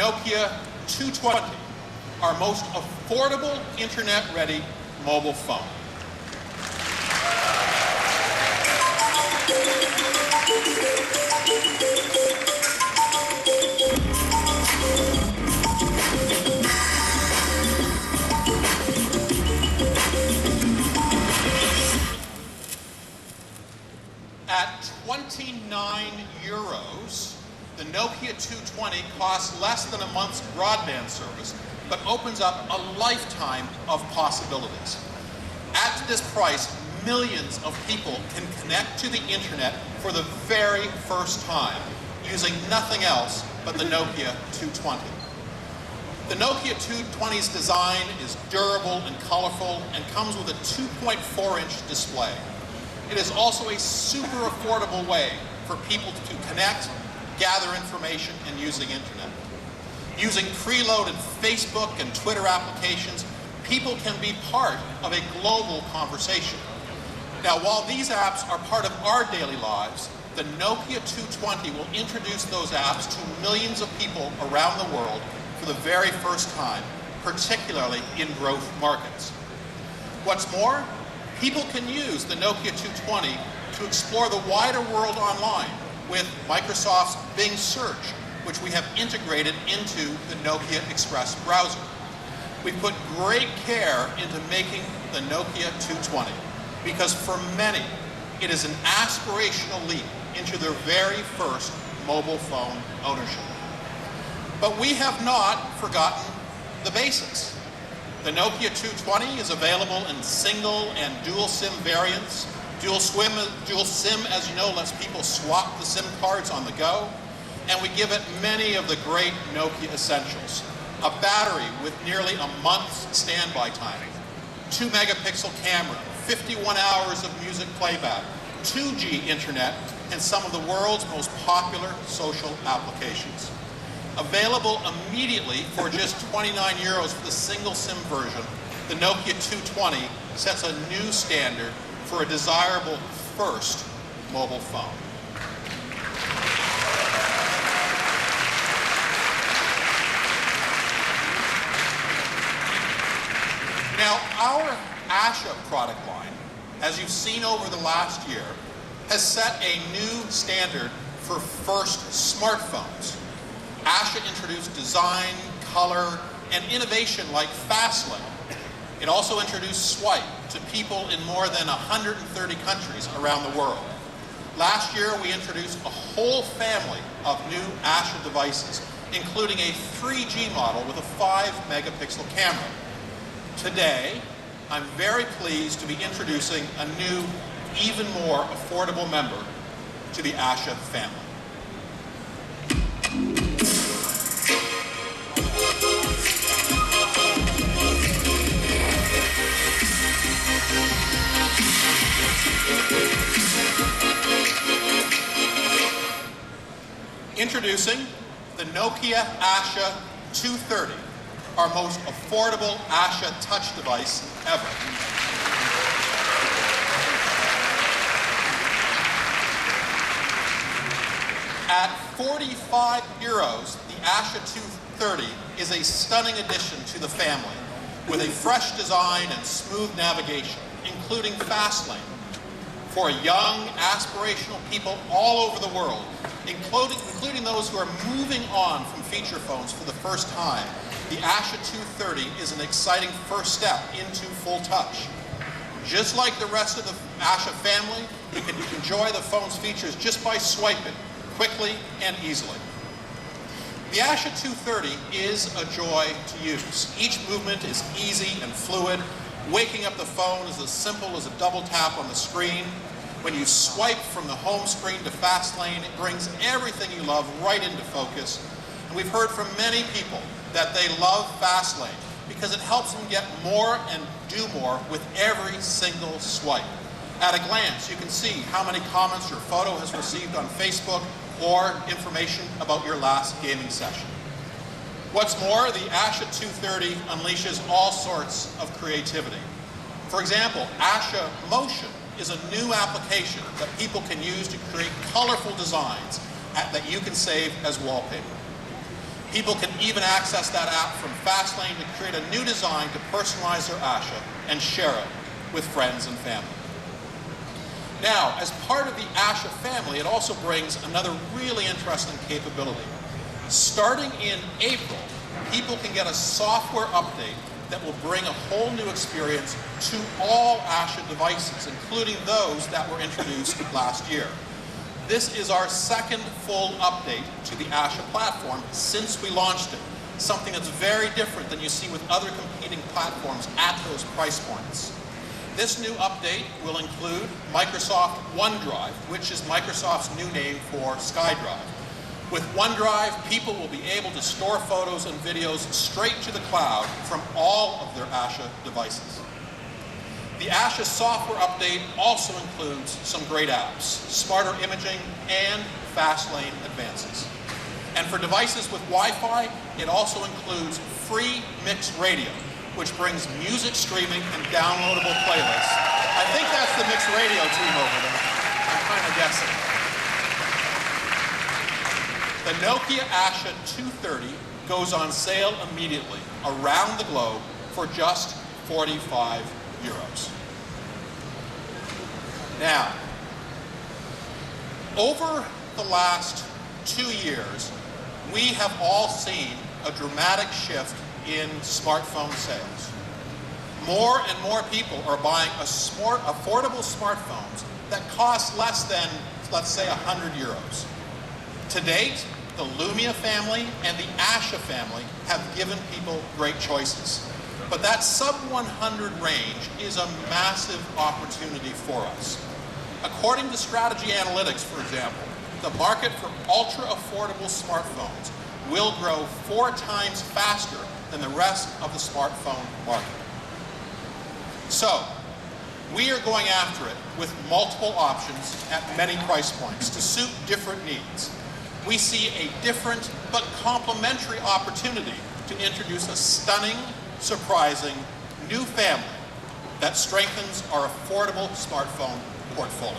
Nokia 220, our most affordable internet-ready mobile phone. At 29 euros, the Nokia 220 costs less than a month's broadband service, but opens up a lifetime of possibilities. At this price, millions of people can connect to the internet for the very first time, using nothing else but the Nokia 220. The Nokia 220's design is durable and colorful and comes with a 2.4-inch display. It is also a super affordable way for people to connect, gather information, and using internet. Using preloaded Facebook and Twitter applications, people can be part of a global conversation. Now, while these apps are part of our daily lives, the Nokia 220 will introduce those apps to millions of people around the world for the very first time, particularly in growth markets. What's more, people can use the Nokia 220 to explore the wider world online with Microsoft's Bing Search, which we have integrated into the Nokia Express browser. We put great care into making the Nokia 220 because for many, it is an aspirational leap into their very first mobile phone ownership. But we have not forgotten the basics. The Nokia 220 is available in single and dual SIM variants. Dual SIM, as you know, lets people swap the SIM cards on the go. And we give it many of the great Nokia essentials. A battery with nearly a month's standby time, 2-megapixel camera, 51 hours of music playback, 2G internet, and some of the world's most popular social applications. Available immediately for just 29 euros for the single SIM version, the Nokia 220 sets a new standard for a desirable first mobile phone. Now, our Asha product line, as you've seen over the last year, has set a new standard for first smartphones. Asha introduced design, color, and innovation like Fastlane. It also introduced Swipe to people in more than 130 countries around the world. Last year, we introduced a whole family of new Asha devices, including a 3G model with a 5-megapixel camera. Today, I'm very pleased to be introducing a new, even more affordable member to the Asha family. Introducing the Nokia Asha 230, our most affordable Asha touch device ever. At 45 euros, the Asha 230 is a stunning addition to the family with a fresh design and smooth navigation, including Fastlane. For young, aspirational people all over the world, including those who are moving on from feature phones for the first time, the Asha 230 is an exciting first step into full touch. Just like the rest of the Asha family, you can enjoy the phone's features just by swiping quickly and easily. The Asha 230 is a joy to use. Each movement is easy and fluid. Waking up the phone is as simple as a double tap on the screen. When you swipe from the home screen to Fastlane, it brings everything you love right into focus. And we've heard from many people that they love Fastlane because it helps them get more and do more with every single swipe. At a glance, you can see how many comments your photo has received on Facebook or information about your last gaming session. What's more, the Asha 230 unleashes all sorts of creativity. For example, Asha Motion is a new application that people can use to create colorful designs that you can save as wallpaper. People can even access that app from Fastlane to create a new design to personalize their Asha and share it with friends and family. Now, as part of the Asha family, it also brings another really interesting capability. Starting in April, people can get a software update that will bring a whole new experience to all Asha devices, including those that were introduced last year. This is our second full update to the Asha platform since we launched it, something that's very different than you see with other competing platforms at those price points. This new update will include Microsoft OneDrive, which is Microsoft's new name for SkyDrive. With OneDrive, people will be able to store photos and videos straight to the cloud from all of their Asha devices. The Asha software update also includes some great apps, smarter imaging, and Fastlane advances. And for devices with Wi-Fi, it also includes free mixed radio, which brings music streaming and downloadable playlists. I think that's the mixed radio team over there. I'm kind of guessing. The Nokia Asha 230 goes on sale immediately around the globe for just 45 euros. Now, over the last 2 years, we have all seen a dramatic shift in smartphone sales. More and more people are buying affordable smartphones that cost less than, let's say, 100 euros. To date, the Lumia family and the Asha family have given people great choices. But that sub-100 range is a massive opportunity for us. According to Strategy Analytics, for example, the market for ultra-affordable smartphones will grow 4 times faster than the rest of the smartphone market. So, we are going after it with multiple options at many price points to suit different needs. We see a different but complementary opportunity to introduce a stunning, surprising new family that strengthens our affordable smartphone portfolio.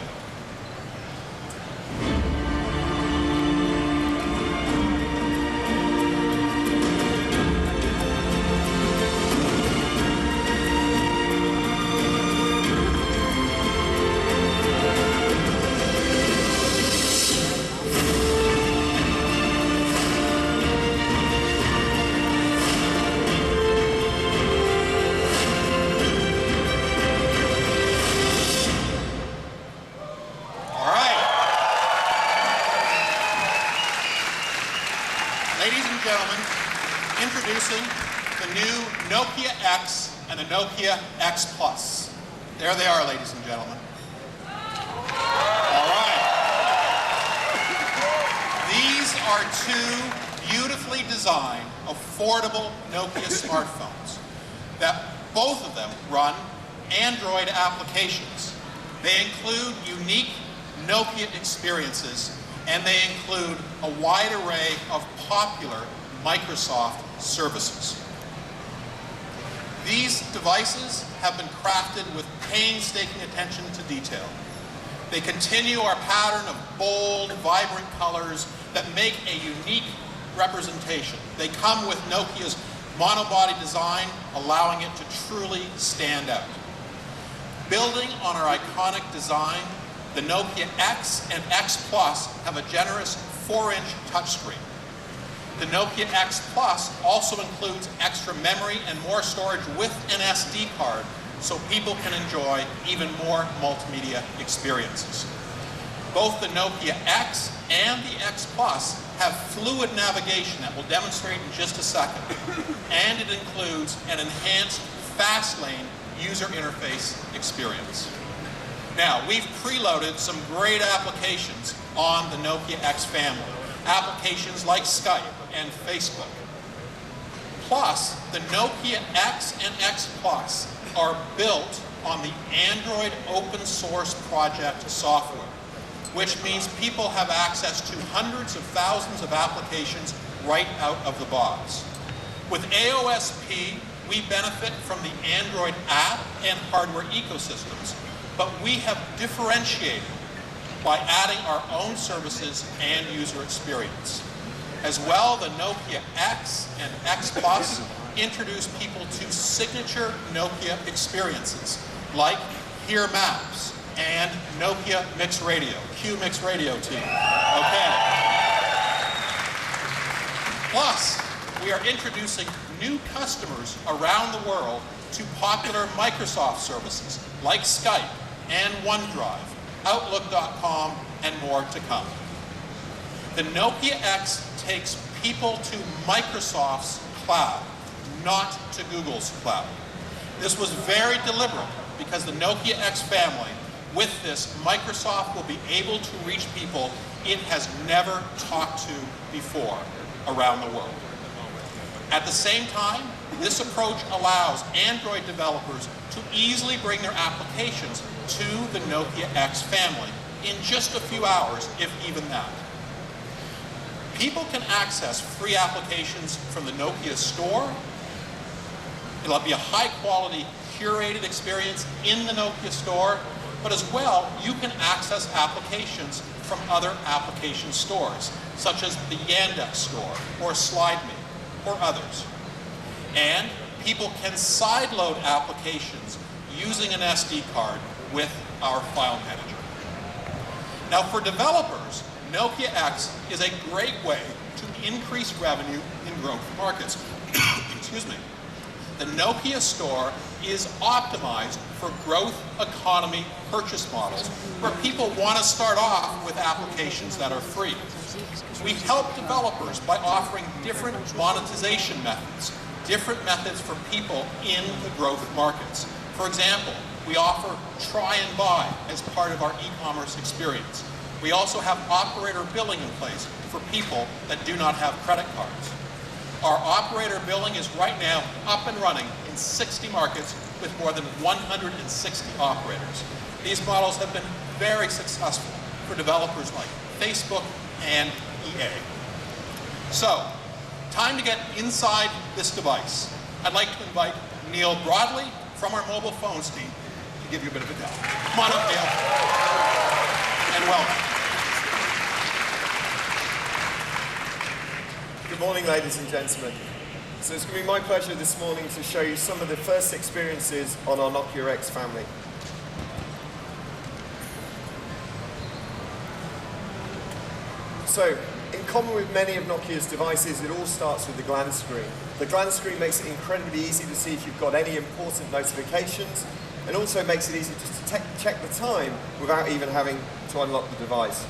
Ladies and gentlemen, introducing the new Nokia X and the Nokia X Plus. There they are, ladies and gentlemen. All right. These are 2 beautifully designed, affordable Nokia smartphones that both of them run Android applications. They include unique Nokia experiences, and they include a wide array of popular Microsoft services. These devices have been crafted with painstaking attention to detail. They continue our pattern of bold, vibrant colors that make a unique representation. They come with Nokia's monobody design, allowing it to truly stand out. Building on our iconic design, the Nokia X and X Plus have a generous 4-inch touchscreen. The Nokia X Plus also includes extra memory and more storage with an SD card, so people can enjoy even more multimedia experiences. Both the Nokia X and the X Plus have fluid navigation that we'll demonstrate in just a second, and it includes an enhanced Fastlane user interface experience. Now, we've preloaded some great applications on the Nokia X family, applications like Skype and Facebook. Plus, the Nokia X and X Plus are built on the Android open source project software, which means people have access to hundreds of thousands of applications right out of the box. With AOSP, we benefit from the Android app and hardware ecosystems, but we have differentiated by adding our own services and user experience. As well, the Nokia X and X Plus introduce people to signature Nokia experiences, like Hear Maps and Nokia Mix Radio. Cue Mix Radio team. Okay. Plus, we are introducing new customers around the world to popular Microsoft services like Skype and OneDrive, Outlook.com, and more to come. The Nokia X takes people to Microsoft's cloud, not to Google's cloud. This was very deliberate because the Nokia X family, with this, Microsoft will be able to reach people it has never talked to before around the world. At the same time, this approach allows Android developers to easily bring their applications to the Nokia X family in just a few hours, if even that. People can access free applications from the Nokia store. It'll be a high-quality, curated experience in the Nokia store, but as well, you can access applications from other application stores, such as the Yandex store, or SlideMe, or others. And people can sideload applications using an SD card with our file manager. Now, for developers, Nokia X is a great way to increase revenue in growth markets. Excuse me. The Nokia store is optimized for growth economy purchase models where people want to start off with applications that are free. We help developers by offering different monetization methods, different methods for people in the growth markets. For example, we offer try and buy as part of our e-commerce experience. We also have operator billing in place for people that do not have credit cards. Our operator billing is right now up and running in 60 markets with more than 160 operators. These models have been very successful for developers like Facebook and EA. So, time to get inside this device. I'd like to invite Neil Broadley from our mobile phones team to give you a bit of a demo. Come on up, Neil, and welcome. Good morning, ladies and gentlemen. So it's going to be my pleasure this morning to show you some of the first experiences on our Nokia X family. So, in common with many of Nokia's devices, it all starts with the glance screen. The glance screen makes it incredibly easy to see if you've got any important notifications, and also makes it easy just to check the time without even having to unlock the device.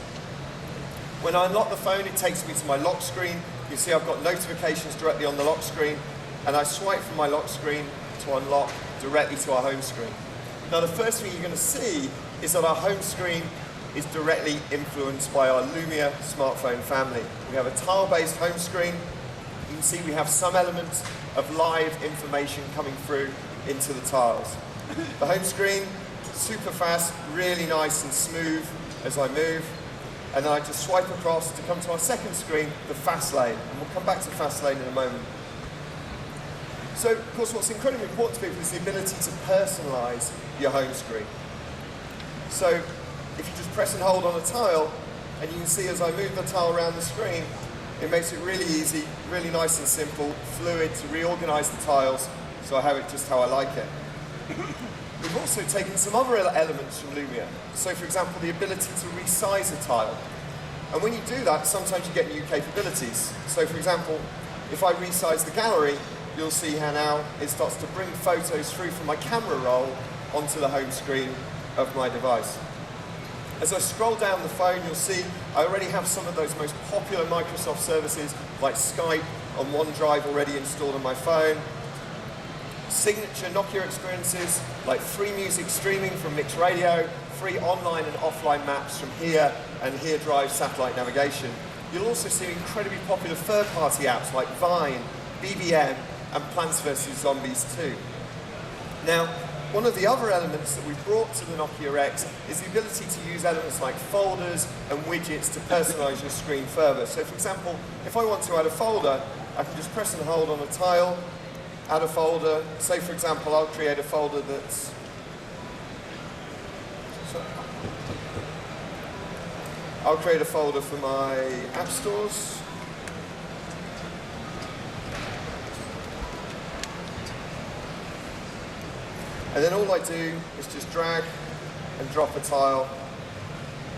When I unlock the phone, it takes me to my lock screen. You see I've got notifications directly on the lock screen, and I swipe from my lock screen to unlock directly to our home screen. Now the first thing you're going to see is that our home screen is directly influenced by our Lumia smartphone family. We have a tile-based home screen. You can see we have some elements of live information coming through into the tiles. The home screen, super fast, really nice and smooth as I move. And then I just swipe across to come to our second screen, the fast lane. And we'll come back to fast lane in a moment. So, of course, what's incredibly important to people is the ability to personalize your home screen. So, if you just press and hold on a tile, and you can see as I move the tile around the screen, it makes it really easy, really nice and simple, fluid to reorganize the tiles, so I have it just how I like it. We've also taken some other elements from Lumia. So, for example, the ability to resize a tile. And when you do that, sometimes you get new capabilities. So, for example, if I resize the gallery, you'll see how now it starts to bring photos through from my camera roll onto the home screen of my device. As I scroll down the phone, you'll see I already have some of those most popular Microsoft services like Skype and OneDrive already installed on my phone. Signature Nokia experiences like free music streaming from Mix Radio, free online and offline maps from Here and Here Drive satellite navigation. You'll also see incredibly popular third-party apps like Vine, BBM, and Plants vs. Zombies 2. Now, one of the other elements that we've brought to the Nokia X is the ability to use elements like folders and widgets to personalize your screen further. So, for example, if I want to add a folder, I can just press and hold on a tile, add a folder. Say, for example, I'll create a folder that's... I'll create a folder for my app stores. And then all I do is just drag and drop a tile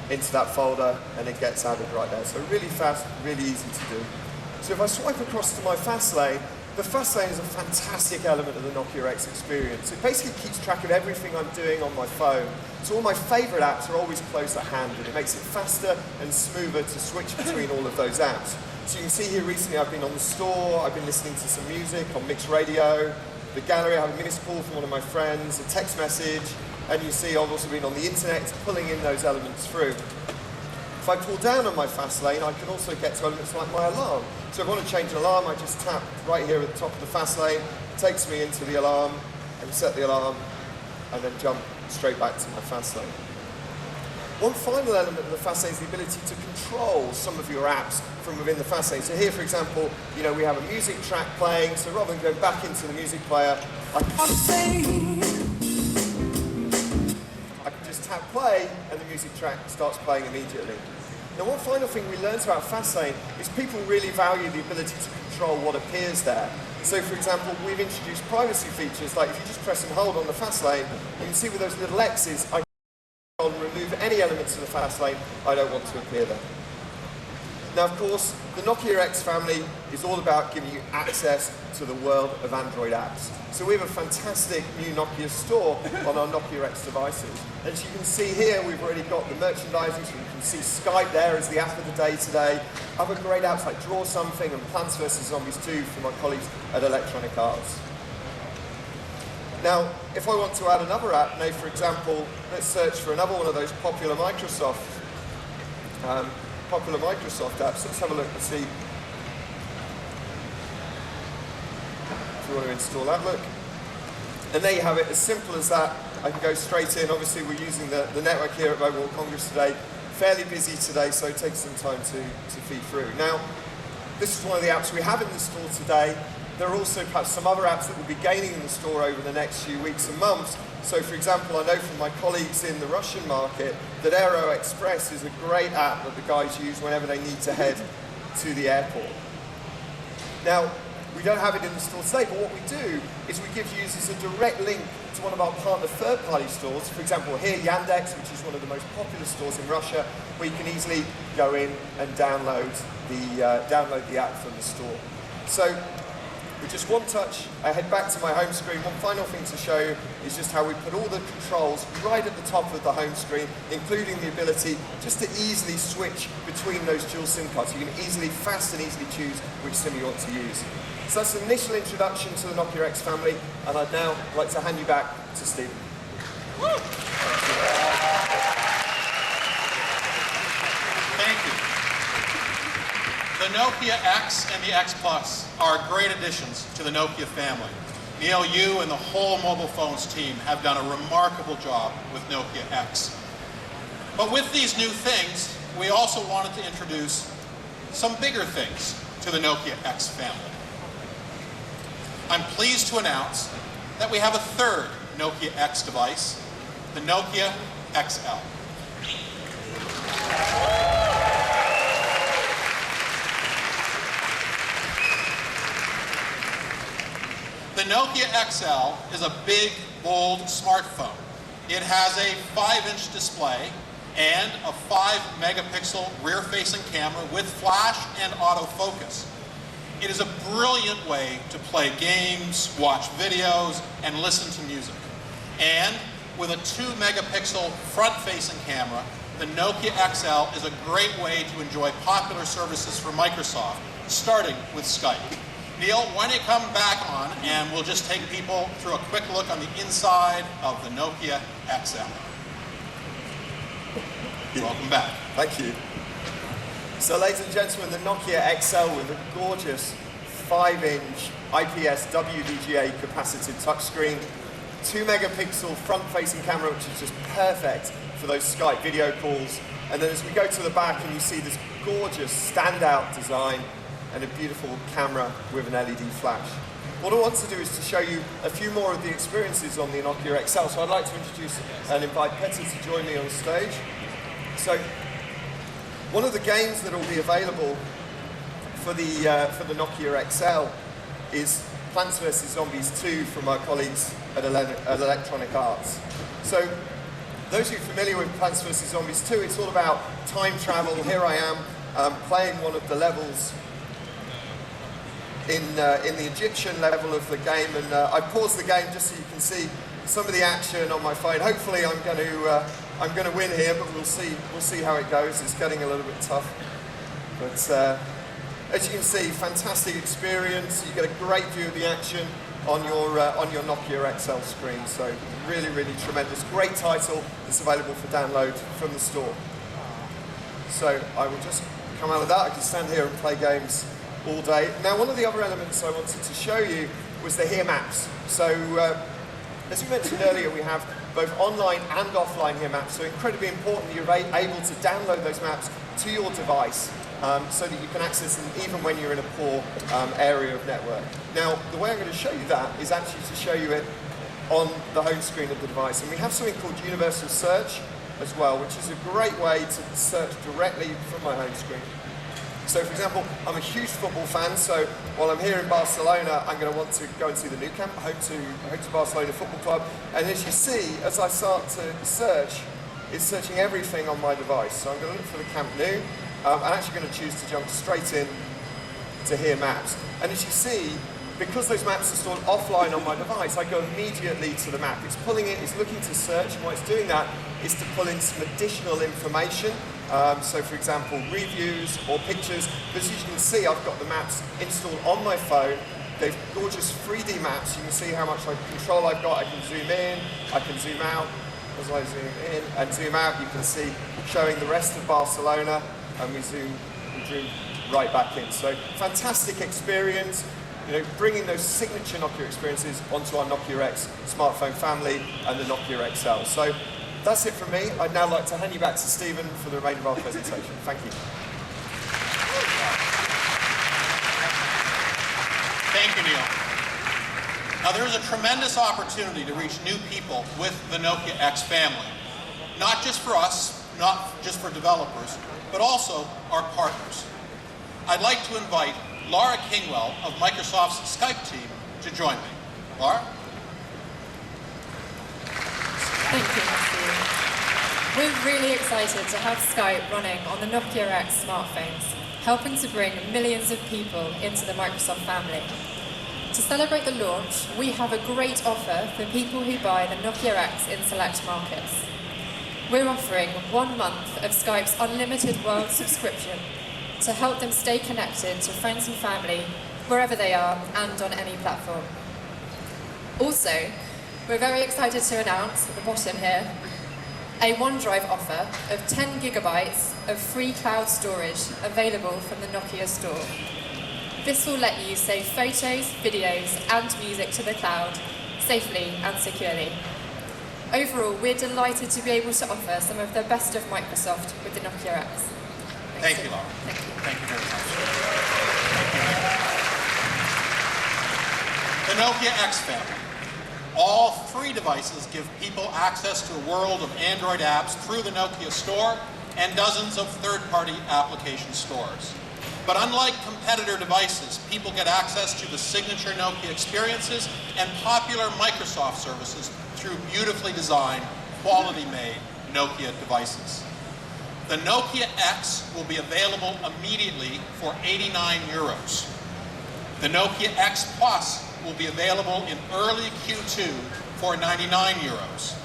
into that folder, and it gets added right there. So really fast, really easy to do. So if I swipe across to my fast lane, the fast lane is a fantastic element of the Nokia X experience. It basically keeps track of everything I'm doing on my phone. So all my favorite apps are always close at hand, and it makes it faster and smoother to switch between all of those apps. So you can see here recently I've been on the store, I've been listening to some music on mixed radio, the gallery, I have a missed call from one of my friends, a text message, and you see I've also been on the internet pulling in those elements through. If I pull down on my fast lane, I can also get to elements like my alarm. So if I want to change an alarm, I just tap right here at the top of the fast lane, it takes me into the alarm, and set the alarm, and then jump straight back to my fast lane. One final element of the fast lane is the ability to control some of your apps from within the fast lane. So here, for example, you know, we have a music track playing, so rather than going back into the music player, I can just tap play, and the music track starts playing immediately. Now, one final thing we learned about Fastlane is people really value the ability to control what appears there. So, for example, we've introduced privacy features, like if you just press and hold on the Fastlane, you can see with those little X's, I can remove any elements of the Fastlane I don't want to appear there. Now, of course, the Nokia X family is all about giving you access to the world of Android apps. So we have a fantastic new Nokia store on our Nokia X devices. As you can see here, we've already got the merchandising, so you can see Skype there as the app of the day today. Other great apps like Draw Something and Plants vs. Zombies 2 from my colleagues at Electronic Arts. Now, if I want to add another app, now for example, let's search for another one of those popular Microsoft apps. Let's have a look and see if you want to install Outlook. And there you have it, as simple as that. I can go straight in. Obviously, we're using the network here at Mobile World Congress today. Fairly busy today, so it takes some time to feed through. Now, this is one of the apps we have in the store today. There are also perhaps some other apps that will be gaining in the store over the next few weeks and months. So, for example, I know from my colleagues in the Russian market that Aero Express is a great app that the guys use whenever they need to head to the airport. Now, we don't have it in the store today, but what we do is we give users a direct link to one of our partner third-party stores. For example, here, Yandex, which is one of the most popular stores in Russia, where you can easily go in and download the app from the store. So, with just one touch, I head back to my home screen. One final thing to show you is just how we put all the controls right at the top of the home screen, including the ability just to easily switch between those dual SIM cards. So you can fast and easily choose which SIM you want to use. So that's an initial introduction to the Nokia X family, and I'd now like to hand you back to Stephen. Thank you. The Nokia X and the X Plus are great additions to the Nokia family. Neil, you and the whole mobile phones team have done a remarkable job with Nokia X. But with these new things, we also wanted to introduce some bigger things to the Nokia X family. I'm pleased to announce that we have a third Nokia X device, the Nokia XL. The Nokia XL is a big, bold smartphone. It has a 5-inch display and a 5-megapixel rear-facing camera with flash and autofocus. It is a brilliant way to play games, watch videos, and listen to music. And with a 2-megapixel front-facing camera, the Nokia XL is a great way to enjoy popular services from Microsoft, starting with Skype. Neil, why don't you come back on and we'll just take people through a quick look on the inside of the Nokia XL. Welcome back. Thank you. So, ladies and gentlemen, the Nokia XL with a gorgeous 5-inch IPS WVGA capacitive touchscreen, 2-megapixel front-facing camera, which is just perfect for those Skype video calls. And then as we go to the back and you see this gorgeous standout design and a beautiful camera with an LED flash. What I want to do is to show you a few more of the experiences on the Nokia XL. So I'd like to introduce and invite Petter to join me on stage. So one of the games that will be available for the Nokia XL is Plants vs Zombies 2 from our colleagues at Electronic Arts. So those who are familiar with Plants vs Zombies 2, it's all about time travel. Here I am playing one of the levels in the Egyptian level of the game, and I paused the game just so you can see some of the action on my phone. Hopefully I'm going to win here, but we'll see how it goes. It's getting a little bit tough, but as you can see, fantastic experience. You get a great view of the action on your Nokia XL screen. So really, really tremendous. Great title. It's available for download from the store. So I will just come out of that. I can stand here and play games all day. Now, one of the other elements I wanted to show you was the Here maps. So as we mentioned earlier, we have both online and offline Here maps. So incredibly important that you're able to download those maps to your device so that you can access them even when you're in a poor area of network. Now, the way I'm going to show you that is actually to show you it on the home screen of the device. And we have something called Universal Search as well, which is a great way to search directly from my home screen. So, for example, I'm a huge football fan, so while I'm here in Barcelona, I'm going to want to go and see the Nou Camp, home to Barcelona Football Club. And as you see, as I start to search, it's searching everything on my device. So I'm going to look for the Camp Nou. I'm actually going to choose to jump straight in to Here Maps. And as you see, because those maps are stored offline on my device, I go immediately to the map. It's pulling it, it's looking to search, and what it's doing that is to pull in some additional information. So for example, reviews or pictures. But as you can see, I've got the maps installed on my phone. They're gorgeous 3D maps. You can see how much control I've got. I can zoom in, I can zoom out. As I zoom in and zoom out, you can see showing the rest of Barcelona, and we zoom right back in. So fantastic experience. You know, bringing those signature Nokia experiences onto our Nokia X smartphone family and the Nokia XL. So that's it from me. I'd now like to hand you back to Stephen for the remainder of our presentation. Thank you. Thank you, Neil. Now, there is a tremendous opportunity to reach new people with the Nokia X family. Not just for us, not just for developers, but also our partners. I'd like to invite Laura Kingwell of Microsoft's Skype team to join me. Laura? Thank you, Matthew. We're really excited to have Skype running on the Nokia X smartphones, helping to bring millions of people into the Microsoft family. To celebrate the launch, we have a great offer for people who buy the Nokia X in select markets. We're offering 1 month of Skype's unlimited world subscription to help them stay connected to friends and family wherever they are and on any platform. Also, we're very excited to announce at the bottom here a OneDrive offer of 10 gigabytes of free cloud storage available from the Nokia store. This will let you save photos, videos and music to the cloud safely and securely. Overall, we're delighted to be able to offer some of the best of Microsoft with the Nokia X. Thank you, Laura. Thank you. Thank you very much. The Nokia X family. All 3 devices give people access to a world of Android apps through the Nokia store and dozens of third-party application stores. But unlike competitor devices, people get access to the signature Nokia experiences and popular Microsoft services through beautifully designed, quality-made Nokia devices. The Nokia X will be available immediately for 89 euros. The Nokia X Plus will be available in early Q2 for 99 euros.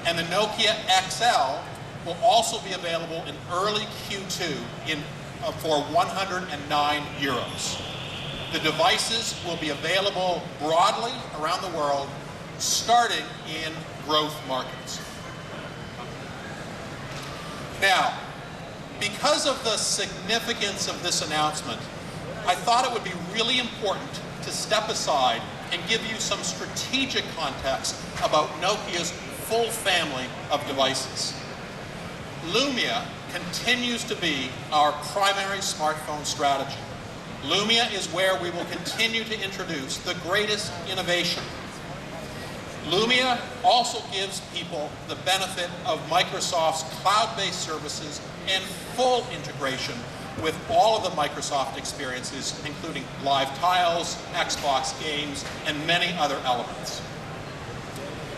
And the Nokia XL will also be available in early Q2 for 109 euros. The devices will be available broadly around the world, starting in growth markets. Now, because of the significance of this announcement, I thought it would be really important to step aside and give you some strategic context about Nokia's full family of devices. Lumia continues to be our primary smartphone strategy. Lumia is where we will continue to introduce the greatest innovation. Lumia also gives people the benefit of Microsoft's cloud-based services and full integration with all of the Microsoft experiences, including live tiles, Xbox games, and many other elements.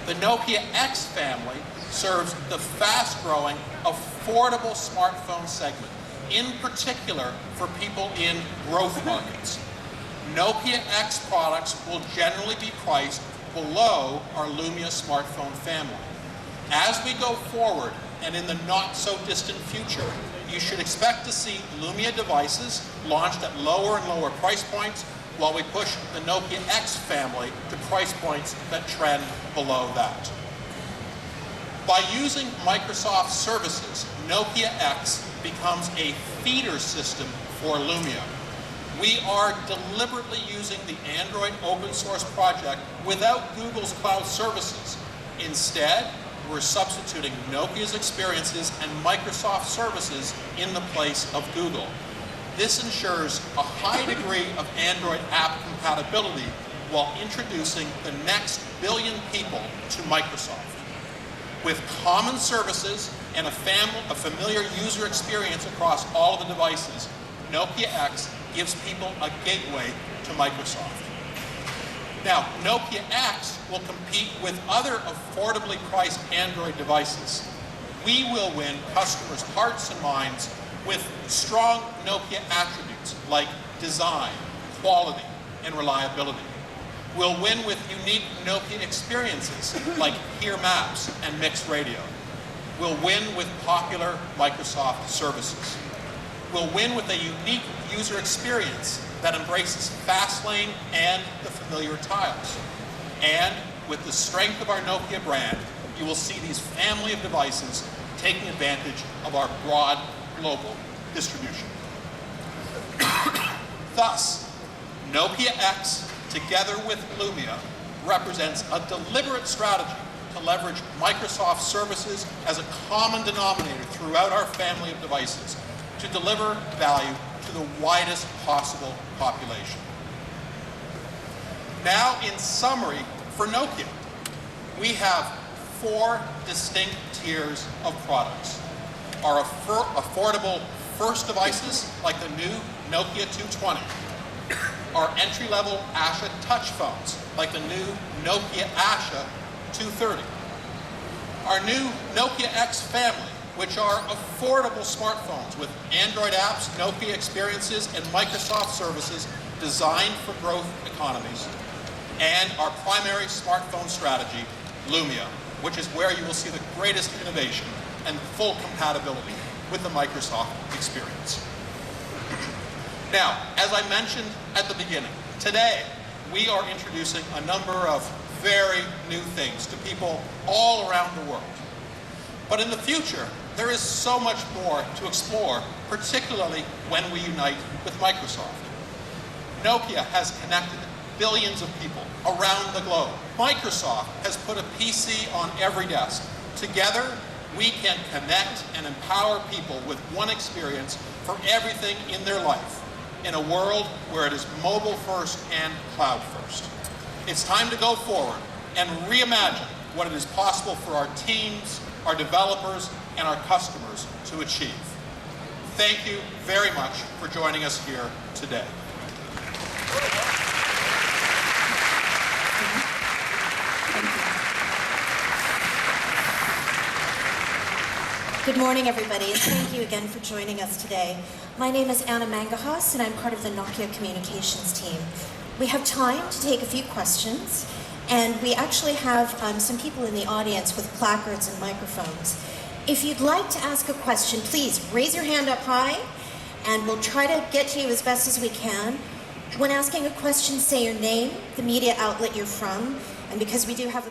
The Nokia X family serves the fast-growing, affordable smartphone segment, in particular for people in growth markets. Nokia X products will generally be priced below our Lumia smartphone family. As we go forward, and in the not-so-distant future, you should expect to see Lumia devices launched at lower and lower price points, while we push the Nokia X family to price points that trend below that. By using Microsoft services, Nokia X becomes a feeder system for Lumia. We are deliberately using the Android open source project without Google's cloud services. Instead, we're substituting Nokia's experiences and Microsoft services in the place of Google. This ensures a high degree of Android app compatibility while introducing the next billion people to Microsoft. With common services and a familiar user experience across all of the devices, Nokia X gives people a gateway to Microsoft. Now, Nokia X will compete with other affordably priced Android devices. We will win customers' hearts and minds with strong Nokia attributes like design, quality, and reliability. We'll win with unique Nokia experiences like Here Maps and Mixed Radio. We'll win with popular Microsoft services. We'll win with a unique user experience that embraces Fastlane and the familiar tiles. And with the strength of our Nokia brand, you will see these family of devices taking advantage of our broad global distribution. Thus, Nokia X, together with Lumia, represents a deliberate strategy to leverage Microsoft services as a common denominator throughout our family of devices to deliver value to the widest possible population. Now, in summary, for Nokia, we have 4 distinct tiers of products. Our affordable first devices, like the new Nokia 220. Our entry-level Asha touch phones, like the new Nokia Asha 230. Our new Nokia X family, which are affordable smartphones with Android apps, Nokia experiences, and Microsoft services designed for growth economies. And our primary smartphone strategy, Lumia, which is where you will see the greatest innovation and full compatibility with the Microsoft experience. Now, as I mentioned at the beginning, today we are introducing a number of very new things to people all around the world. But in the future, there is so much more to explore, particularly when we unite with Microsoft. Nokia has connected billions of people around the globe. Microsoft has put a PC on every desk. Together, we can connect and empower people with one experience for everything in their life, in a world where it is mobile first and cloud first. It's time to go forward and reimagine what it is possible for our teams, our developers, and our customers to achieve. Thank you very much for joining us here today. Good morning, everybody, and thank you again for joining us today. My name is Anna Mangahas, and I'm part of the Nokia Communications team. We have time to take a few questions, and we actually have some people in the audience with placards and microphones. If you'd like to ask a question, please raise your hand up high, and we'll try to get to you as best as we can. When asking a question, say your name, the media outlet you're from, and because we do have a